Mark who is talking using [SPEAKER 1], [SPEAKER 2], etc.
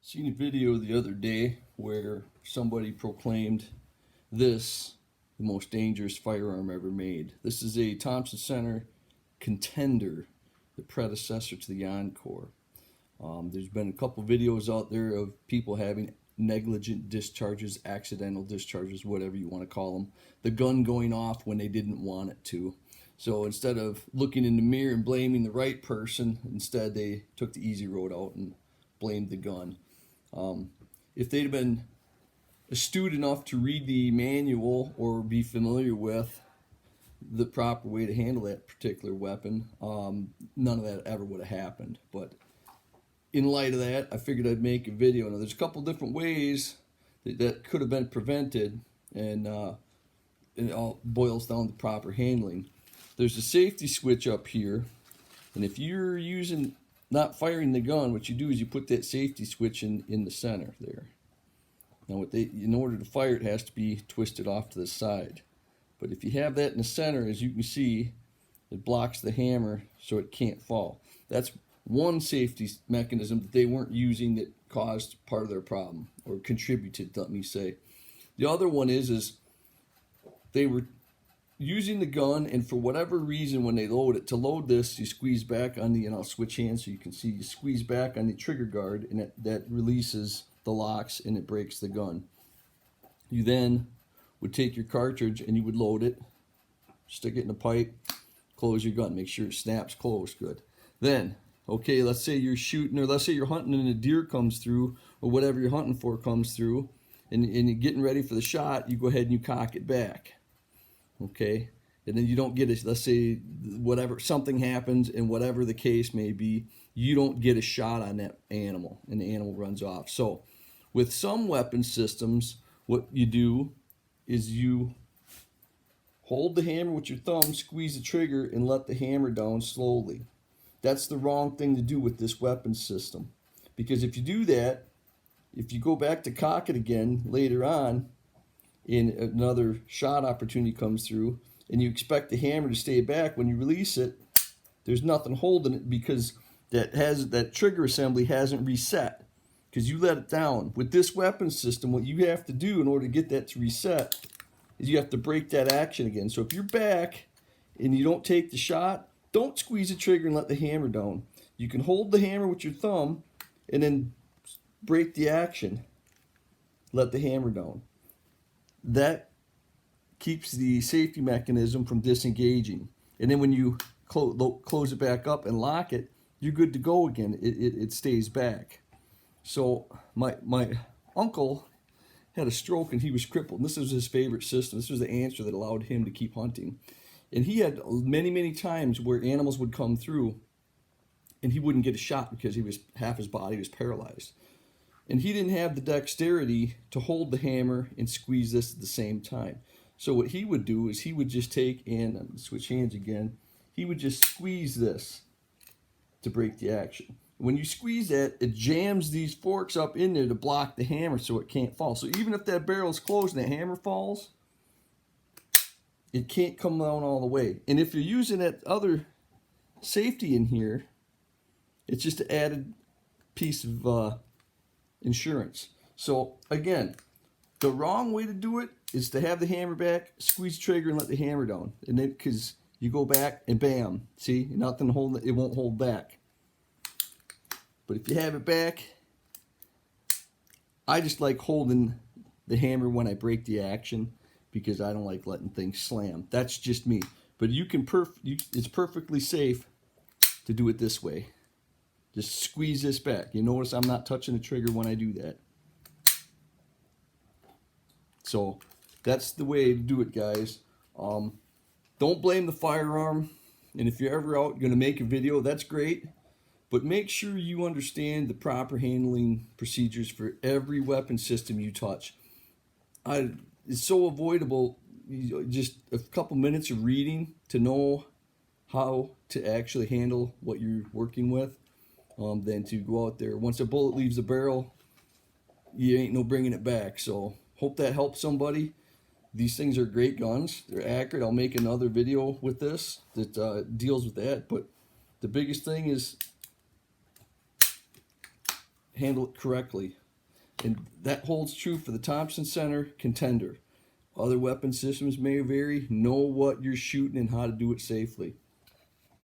[SPEAKER 1] Seen a video the other day where somebody proclaimed this the most dangerous firearm ever made. This is a Thompson Center contender, the predecessor to the encore. There's been a couple videos out there of people having negligent discharges, accidental discharges, whatever you want to call them. The gun going off when they didn't want it to. So instead of looking in the mirror and blaming the right person, instead they took the easy road out and blamed the gun. If they'd have been astute enough to read the manual or be familiar with the proper way to handle that particular weapon, none of that ever would have happened. But in light of that, I figured I'd make a video. Now, there's a couple different ways that could have been prevented, and it all boils down to proper handling. There's a safety switch up here, and if you're not firing the gun, what you do is you put that safety switch in the center there. Now, in order to fire, it has to be twisted off to the side. But if you have that in the center, as you can see, it blocks the hammer so it can't fall. That's one safety mechanism that they weren't using that caused part of their problem, or contributed, let me say. The other one is they were using the gun, and for whatever reason, when they load it, to load this, you squeeze back on the, and I'll switch hands so you can see, you squeeze back on the trigger guard, and that releases the locks and it breaks the gun. You then would take your cartridge and you would load it, stick it in the pipe, close your gun, make sure it snaps closed good. Then, okay, let's say you're shooting, or let's say you're hunting and a deer comes through, or whatever you're hunting for comes through, and you're getting ready for the shot, you go ahead and you cock it back. Okay, and then you don't get it. Let's say whatever, something happens, and whatever the case may be, you don't get a shot on that animal, and the animal runs off. So with some weapon systems, what you do is you hold the hammer with your thumb, squeeze the trigger, and let the hammer down slowly. That's the wrong thing to do with this weapon system, because if you do that, if you go back to cock it again later on, and another shot opportunity comes through, and you expect the hammer to stay back, when you release it, there's nothing holding it, because that trigger assembly hasn't reset, because you let it down. With this weapon system, what you have to do in order to get that to reset is you have to break that action again. So if you're back and you don't take the shot, don't squeeze the trigger and let the hammer down. You can hold the hammer with your thumb and then break the action, let the hammer down. That keeps the safety mechanism from disengaging. And then when you close it back up and lock it, you're good to go again. It stays back. So my uncle had a stroke and he was crippled. And this was his favorite system. This was the answer that allowed him to keep hunting. And he had many times where animals would come through and he wouldn't get a shot because half his body was paralyzed. And he didn't have the dexterity to hold the hammer and squeeze this at the same time. So what he would do is he would just take, and I'm going to switch hands again, he would just squeeze this to break the action. When you squeeze that, it jams these forks up in there to block the hammer so it can't fall. So even if that barrel is closed and the hammer falls, it can't come down all the way. And if you're using that other safety in here, it's just an added piece of insurance. So again, the wrong way to do it is to have the hammer back, squeeze the trigger, and let the hammer down. And then, because you go back and bam, see, nothing holding it, won't hold back. But if you have it back, I just like holding the hammer when I break the action, because I don't like letting things slam. That's just me. But you can it's perfectly safe to do it this way. Just squeeze this back. You notice I'm not touching the trigger when I do that. So that's the way to do it, guys. Don't blame the firearm. And if you're ever out going to make a video, that's great. But make sure you understand the proper handling procedures for every weapon system you touch. It's so avoidable. Just a couple minutes of reading to know how to actually handle what you're working with. Than to go out there. Once a bullet leaves the barrel, you ain't no bringing it back. So hope that helps somebody. These things are great guns. They're accurate. I'll make another video with this that deals with that. But the biggest thing is handle it correctly. And that holds true for the Thompson Center Contender. Other weapon systems may vary. Know what you're shooting and how to do it safely.